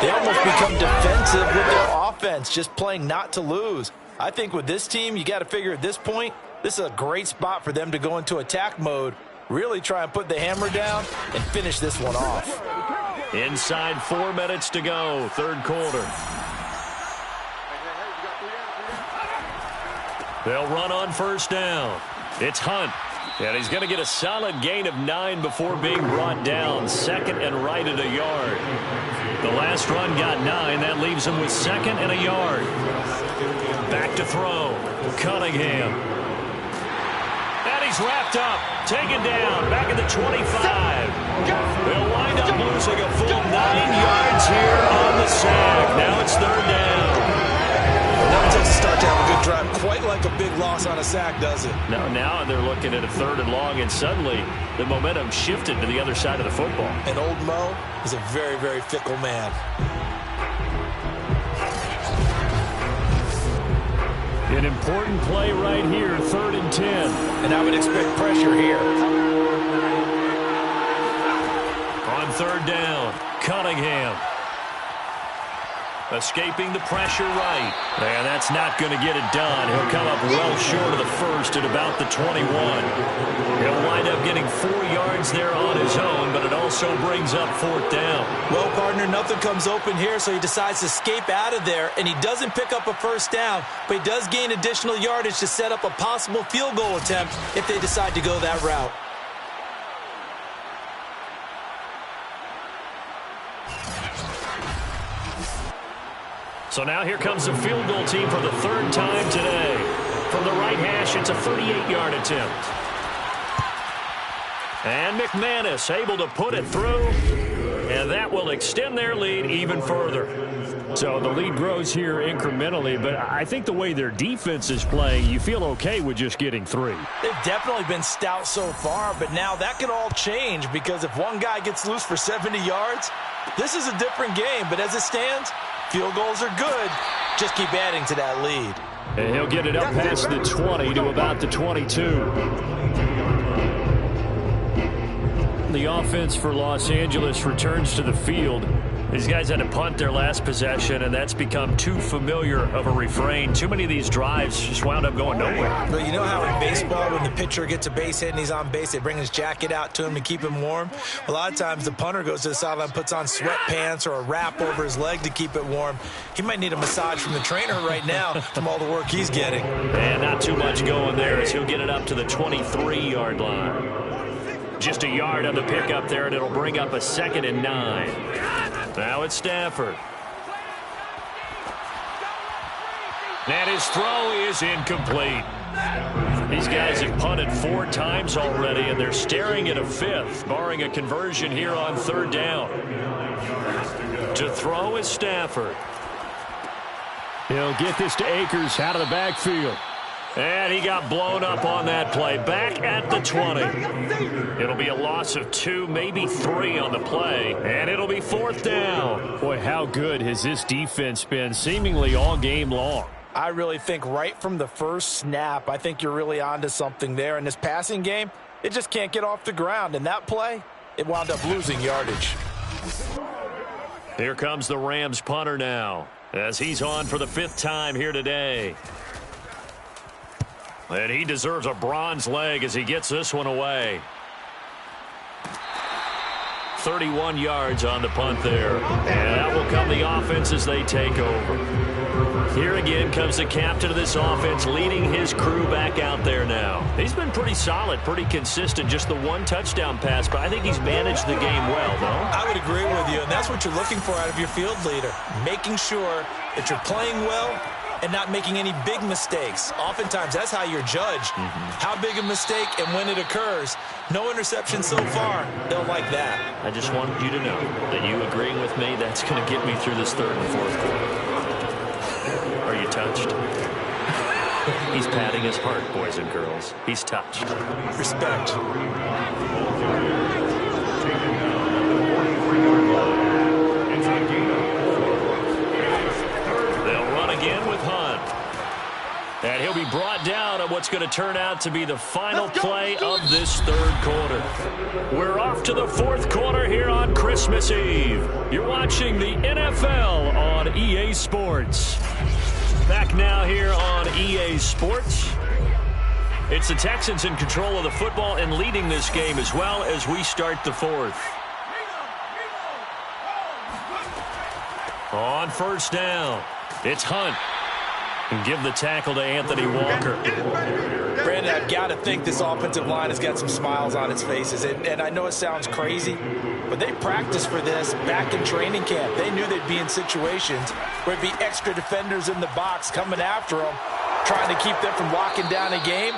they almost become defensive with their offense, just playing not to lose. I think with this team, you got to figure at this point, this is a great spot for them to go into attack mode, really try and put the hammer down and finish this one off. Inside 4 minutes to go, third quarter. They'll run on first down. It's Hunt. And he's going to get a solid gain of 9 before being brought down. 2nd and right at a yard. The last run got 9. That leaves him with 2nd and a yard. Back to throw. Cunningham. And he's wrapped up. Taken down. Back at the 25. They'll wind up losing a full 9 yards here on the sack. Now it's third down. Never takes a start to have a good drive. Quite like a big loss on a sack, does it? Now they're looking at a 3rd and long, and suddenly the momentum shifted to the other side of the football. And old Mo is a very, very fickle man. An important play right here, 3rd and 10. And I would expect pressure here. On 3rd down, Cunningham. Escaping the pressure right. And that's not going to get it done. He'll come up well short of the first at about the 21. He'll wind up getting 4 yards there on his own, but it also brings up 4th down. Well, partner, nothing comes open here, so he decides to escape out of there, and he doesn't pick up a first down, but he does gain additional yardage to set up a possible field goal attempt if they decide to go that route. So now here comes the field goal team for the 3rd time today. From the right hash, it's a 38-yard attempt. And McManus able to put it through, and that will extend their lead even further. So the lead grows here incrementally, but I think the way their defense is playing, you feel okay with just getting 3. They've definitely been stout so far, but now that could all change because if one guy gets loose for 70 yards, this is a different game. But as it stands, field goals are good. Just keep adding to that lead. And he'll get it up past the 20 to about the 22. The offense for Los Angeles returns to the field. These guys had to punt their last possession, and that's become too familiar of a refrain. Too many of these drives just wound up going nowhere. But you know how in baseball, when the pitcher gets a base hit and he's on base, they bring his jacket out to him to keep him warm? A lot of times the punter goes to the sideline, puts on sweatpants or a wrap over his leg to keep it warm. He might need a massage from the trainer right now from all the work he's getting. And not too much going there as he'll get it up to the 23-yard line. Just a yard on the pickup there, and it'll bring up a 2nd and 9. Now it's Stafford. And his throw is incomplete. These guys have punted 4 times already, and they're staring at a 5th, barring a conversion here on 3rd down. To throw is Stafford. He'll get this to Akers out of the backfield. And he got blown up on that play. Back at the 20. It'll be a loss of 2, maybe 3 on the play. And it'll be 4th down. Boy, how good has this defense been seemingly all game long? I really think right from the first snap, I think you're really onto something there. In this passing game, it just can't get off the ground. And that play, it wound up losing yardage. Here comes the Rams punter now, as he's on for the 5th time here today. And he deserves a bronze leg as he gets this one away. 31 yards on the punt there. And out will come the offense as they take over. Here again comes the captain of this offense leading his crew back out there now. He's been pretty solid, pretty consistent, just the 1 touchdown pass, but I think he's managed the game well, no? I would agree with you, and that's what you're looking for out of your field leader, making sure that you're playing well and not making any big mistakes. Oftentimes, that's how you're judged. How big a mistake and when it occurs. No interception so far. They'll like that. I just wanted you to know that you agreeing with me, that's going to get me through this third and fourth quarter. Are you touched? He's patting his heart, boys and girls. He's touched. Respect. They'll run again with Hunt. And he'll be brought down on what's going to turn out to be the final play of this third quarter. We're off to the fourth quarter here on Christmas Eve. You're watching the NFL on EA Sports. Back now here on EA Sports. It's the Texans in control of the football and leading this game as well as we start the fourth. On first down, it's Hunt. And give the tackle to Anthony Walker. Brandon, I've got to think this offensive line has got some smiles on its faces. And I know it sounds crazy, but they practiced for this back in training camp. They knew they'd be in situations where it'd be extra defenders in the box coming after them, trying to keep them from locking down a game.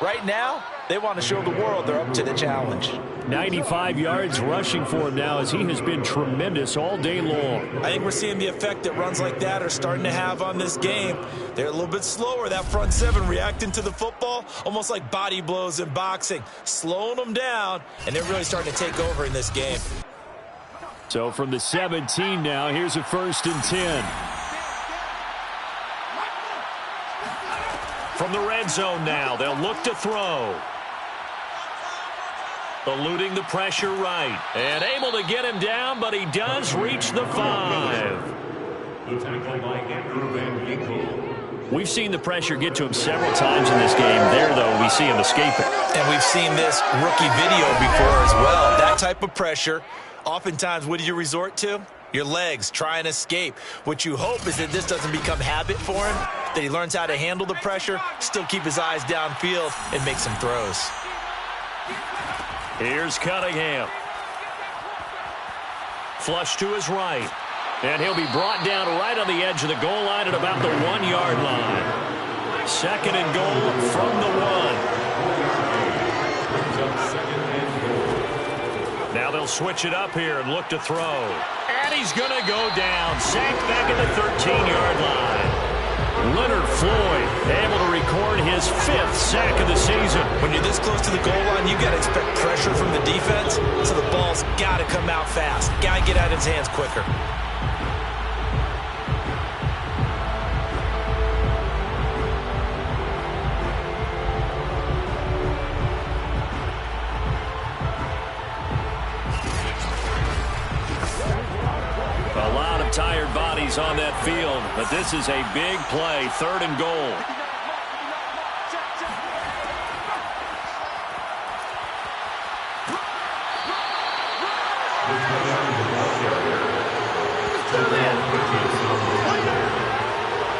Right now, they want to show the world they're up to the challenge. 95 yards rushing for him now as he has been tremendous all day long. I think we're seeing the effect that runs like that are starting to have on this game. They're a little bit slower, that front seven reacting to the football, almost like body blows in boxing, slowing them down, and they're really starting to take over in this game. So from the 17 now, here's a 1st and 10. From the red zone now, they'll look to throw. Eluding the pressure right. And able to get him down, but he does reach the 5. The tackle by Andrew Van Ginkel. We've seen the pressure get to him several times in this game. There, though, we see him escaping. And we've seen this rookie video before as well. That type of pressure, oftentimes, what do you resort to? Your legs, try and escape. What you hope is that this doesn't become habit for him, that he learns how to handle the pressure, still keep his eyes downfield, and make some throws. Here's Cunningham. Flush to his right. And he'll be brought down right on the edge of the goal line at about the 1-yard line. 2nd and goal from the 1. Now they'll switch it up here and look to throw. And he's going to go down. Sacked back at the 13-yard line. Leonard Floyd able to record his 5th sack of the season. When you're this close to the goal line, you've got to expect pressure from the defense, so the ball's got to come out fast. Got to get out of his hands quicker. A lot of tired bodies on that field, but this is a big play, 3rd and goal.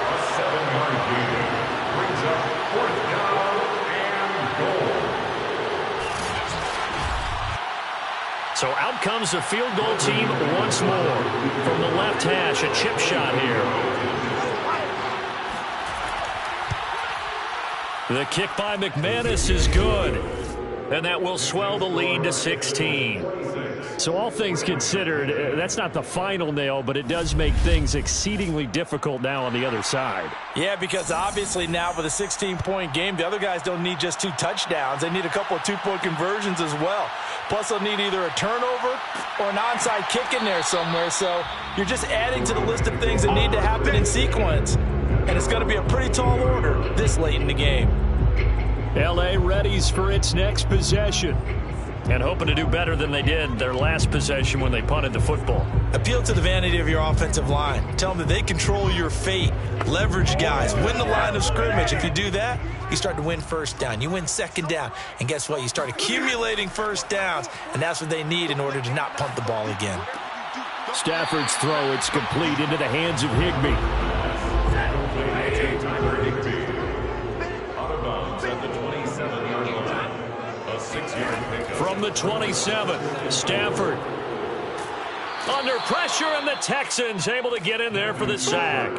A 7-yard gain brings up 4th down and goal. So out comes the field goal team once more. From the left hash, a chip shot here. The kick by McManus is good. And that will swell the lead to 16. So all things considered, that's not the final nail, but it does make things exceedingly difficult now on the other side. Yeah, because obviously now with a 16-point game, the other guys don't need just 2 touchdowns. They need a couple of 2-point conversions as well. Plus, they'll need either a turnover or an onside kick in there somewhere. So you're just adding to the list of things that need to happen in sequence. And it's going to be a pretty tall order this late in the game. L.A. readies for its next possession. And hoping to do better than they did their last possession when they punted the football. Appeal to the vanity of your offensive line. Tell them that they control your fate. Leverage guys. Win the line of scrimmage. If you do that, you start to win 1st down. You win 2nd down. And guess what? You start accumulating 1st downs. And that's what they need in order to not punt the ball again. Stafford's throw, it's complete into the hands of Higbee. Tyler Higbee. Out of bounds at the 27-yard line. A 6-yard pickup. From the 27, Stafford. Under pressure, and the Texans able to get in there for the sack.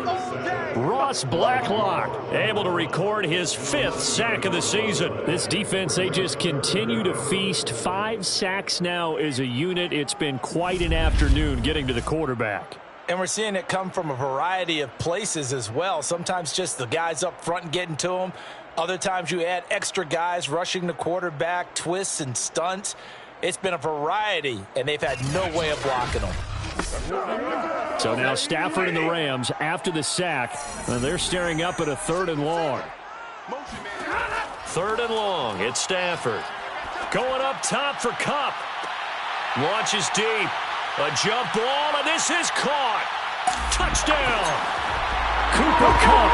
Ross Blacklock able to record his 5th sack of the season. This defense, they just continue to feast. 5 sacks now as a unit. It's been quite an afternoon getting to the quarterback. And we're seeing it come from a variety of places as well. Sometimes just the guys up front and getting to them. Other times you add extra guys rushing the quarterback, twists and stunts. It's been a variety, and they've had no way of blocking them. So now Stafford and the Rams after the sack, and they're staring up at a 3rd and long. 3rd and long. It's Stafford. Going up top for Kupp. Launches deep. A jump ball, and this is caught. Touchdown. Cooper Kupp,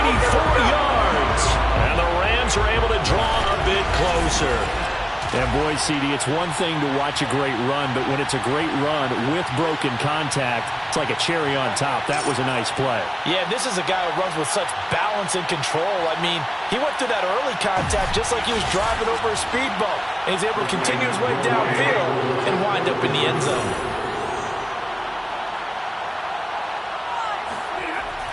84 yards. And the Rams are able to draw a bit closer. And boy, CD, it's one thing to watch a great run, but when it's a great run with broken contact, it's like a cherry on top. That was a nice play. Yeah, this is a guy who runs with such balance and control. I mean, he went through that early contact just like he was driving over a speedboat. And he's able to continue his way downfield and wind up in the end zone.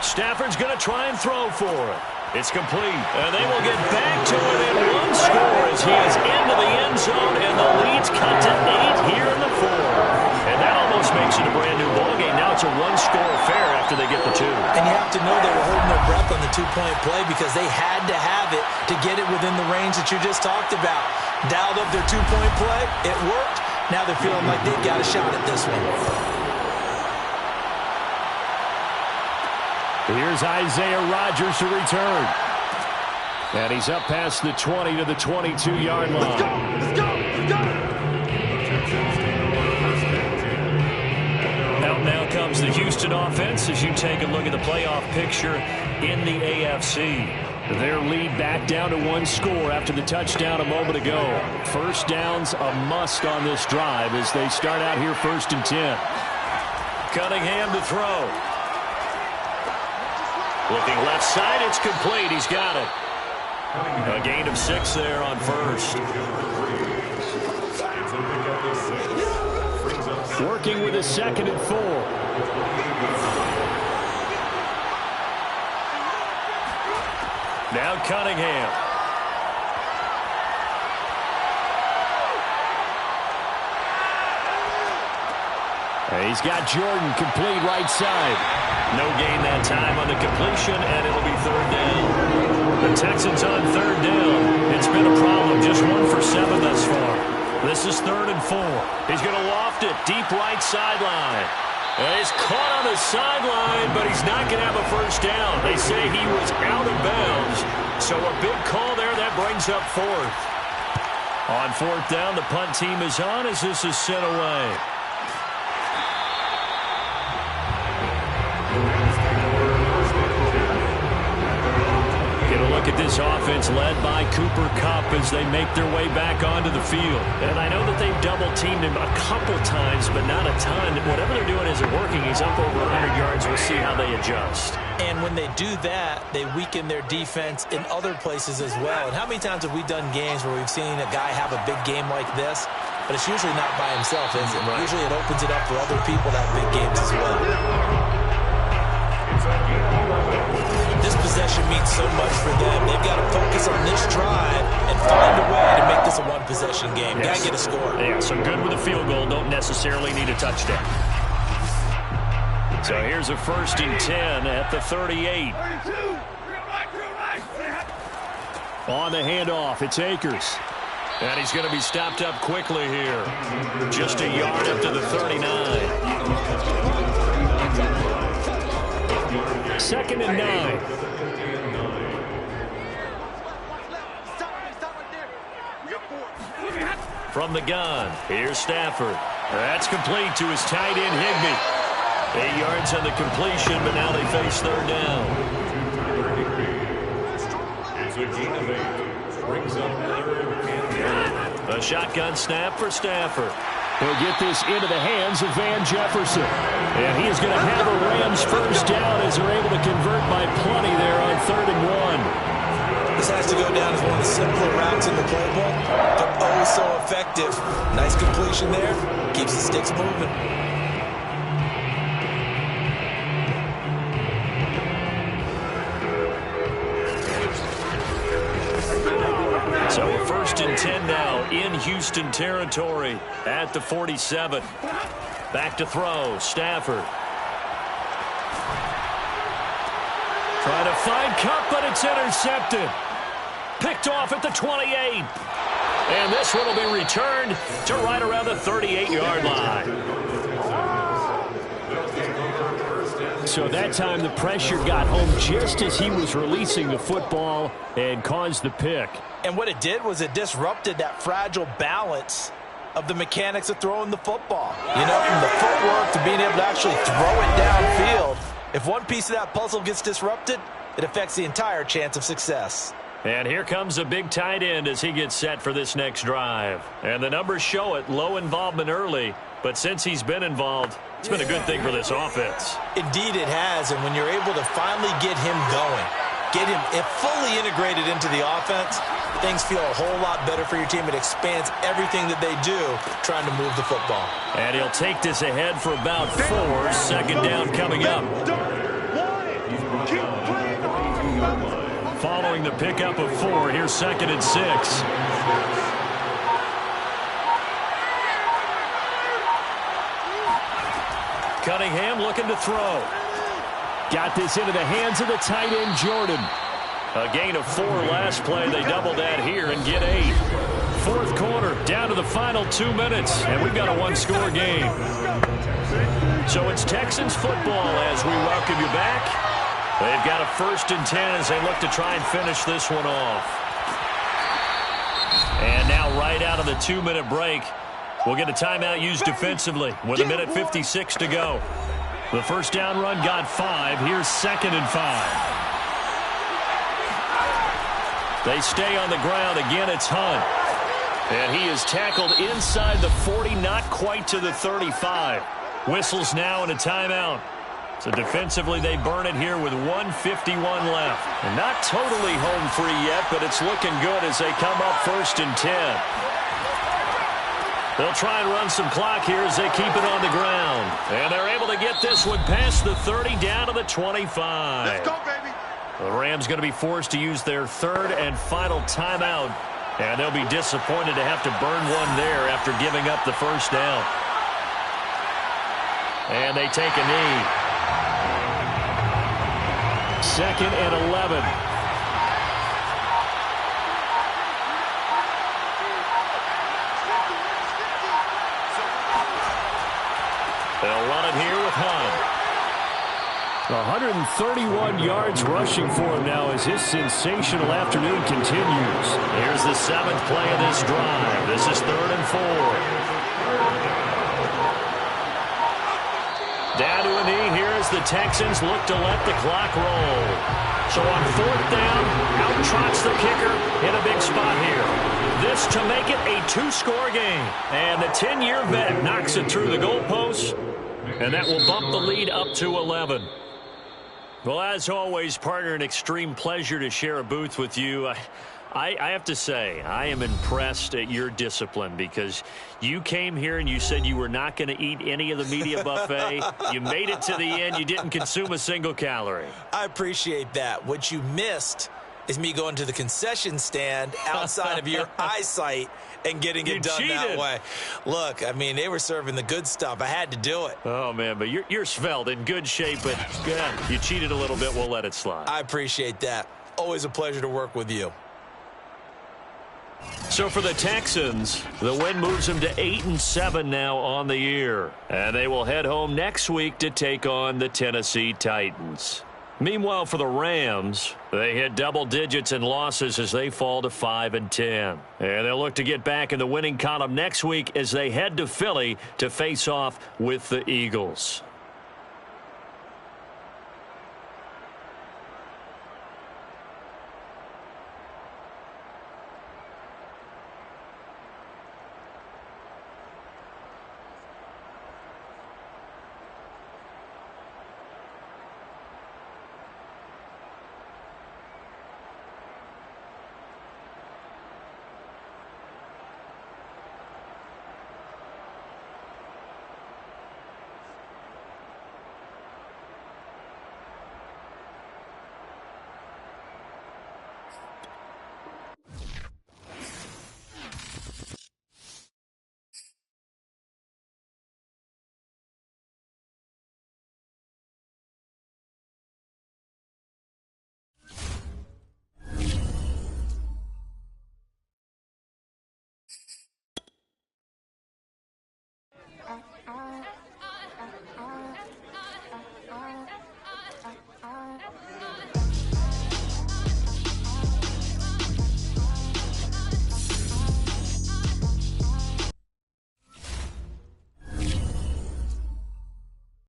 Stafford's going to try and throw for it. It's complete, and they will get back to it in 1 score as he is into the end zone, and the lead's cut to 8 here in the 4th. And that almost makes it a brand-new ballgame. Now it's a 1-score affair after they get the 2. And you have to know they were holding their breath on the 2-point play because they had to have it to get it within the range that you just talked about. Dialed up their 2-point play. It worked. Now they're feeling like they've got a shot at this one. Here's Isaiah Rodgers to return. And he's up past the 20 to the 22-yard line. Let's go! Now comes the Houston offense as you take a look at the playoff picture in the AFC. Their lead back down to 1 score after the touchdown a moment ago. First down's a must on this drive as they start out here 1st and 10. Cunningham to throw. Looking left side, it's complete. He's got it. A gain of 6 there on 1st. Working with a 2nd and 4. Now Cunningham. He's got Jordan complete right side. No gain that time on the completion, and it'll be 3rd down. The Texans on 3rd down. It's been a problem. Just 1 for 7 thus far. This is 3rd and 4. He's going to loft it deep right sideline. And he's caught on the sideline, but he's not going to have a first down. They say he was out of bounds. So a big call there. That brings up 4th. On 4th down, the punt team is on as this is sent away. Look at this offense led by Cooper Kupp as they make their way back onto the field. And I know that they've double-teamed him a couple times, but not a ton. Whatever they're doing isn't working. He's up over 100 yards. We'll see how they adjust. And when they do that, they weaken their defense in other places as well. And how many times have we done games where we've seen a guy have a big game like this? But it's usually not by himself, is it? Right. Usually it opens it up for other people that have big games as well. This possession means so much for them. They've got to focus on this drive and find a way to make this a 1-possession game. Yes. Got to get a score. Yeah, so good with a field goal. Don't necessarily need a touchdown. So here's a 1st and 10 at the 38. On the handoff, it's Akers. And he's going to be stopped up quickly here. Just a yard up to the 39. 2nd and 9. From the gun, here's Stafford. That's complete to his tight end, Higbee. 8 yards on the completion, but now they face 3rd down. A shotgun snap for Stafford. He'll get this into the hands of Van Jefferson. And he is going to have a Rams first down as they're able to convert by plenty there on 3rd and 1. This has to go down as one of the simpler routes in the playbook, but oh so effective. Nice completion there. Keeps the sticks moving. and 10 now in Houston territory at the 47. Back to throw. Stafford. Trying to find Kupp, but it's intercepted. Picked off at the 28. And this one will be returned to right around the 38-yard line. So that time the pressure got home just as he was releasing the football and caused the pick. And what it did was it disrupted that fragile balance of the mechanics of throwing the football. You know, from the footwork to being able to actually throw it downfield. If one piece of that puzzle gets disrupted, it affects the entire chance of success. And here comes a big tight end as he gets set for this next drive. And the numbers show it, low involvement early, but since he's been involved, it's been a good thing for this offense. Indeed it has, and when you're able to finally get him going, get him fully integrated into the offense, things feel a whole lot better for your team. It expands everything that they do trying to move the football. And he'll take this ahead for about 4. Second down coming up. Following the pickup of 4, here's 2nd and 6. Cunningham looking to throw. Got this into the hands of the tight end, Jordan. A gain of 4 last play. They double that here and get 8. 4th quarter, down to the final 2 minutes, and we've got a 1-score game. So it's Texans football as we welcome you back. They've got a 1st and 10 as they look to try and finish this one off. And now right out of the 2-minute break, we'll get a timeout used defensively with 1:56 to go. The first down run got 5. Here's 2nd and 5. They stay on the ground. Again, it's Hunt. And he is tackled inside the 40, not quite to the 35. Whistles now and a timeout. So defensively, they burn it here with 1:51 left. And not totally home free yet, but it's looking good as they come up 1st and 10. They'll try and run some clock here as they keep it on the ground. And they're able to get this one past the 30 down to the 25. Let's go, baby. The Rams going to be forced to use their 3rd and final timeout. And they'll be disappointed to have to burn one there after giving up the first down. And they take a knee. 2nd and 11. They'll run it here with Hunt. 131 yards rushing for him now as his sensational afternoon continues. Here's the 7th play of this drive. This is 3rd and 4. Down to a knee here as the Texans look to let the clock roll. So on 4th down, out trots the kicker in a big spot here. This to make it a 2-score game. And the 10-year vet knocks it through the goalposts. And that will bump the lead up to 11. Well, as always, partner, an extreme pleasure to share a booth with you. I have to say, I am impressed at your discipline because you came here and you said you were not going to eat any of the media buffet. You made it to the end. You didn't consume a single calorie. I appreciate that. What you missed is me going to the concession stand outside of your eyesight and getting it done that way. Look, I mean, they were serving the good stuff. I had to do it. Oh, man, but you're svelte, in good shape, but yeah, you cheated a little bit. We'll let it slide. I appreciate that. Always a pleasure to work with you. So for the Texans, the win moves them to 8-7 now on the year. And they will head home next week to take on the Tennessee Titans. Meanwhile, for the Rams, they hit double digits in losses as they fall to 5-10. And they'll look to get back in the winning column next week as they head to Philly to face off with the Eagles.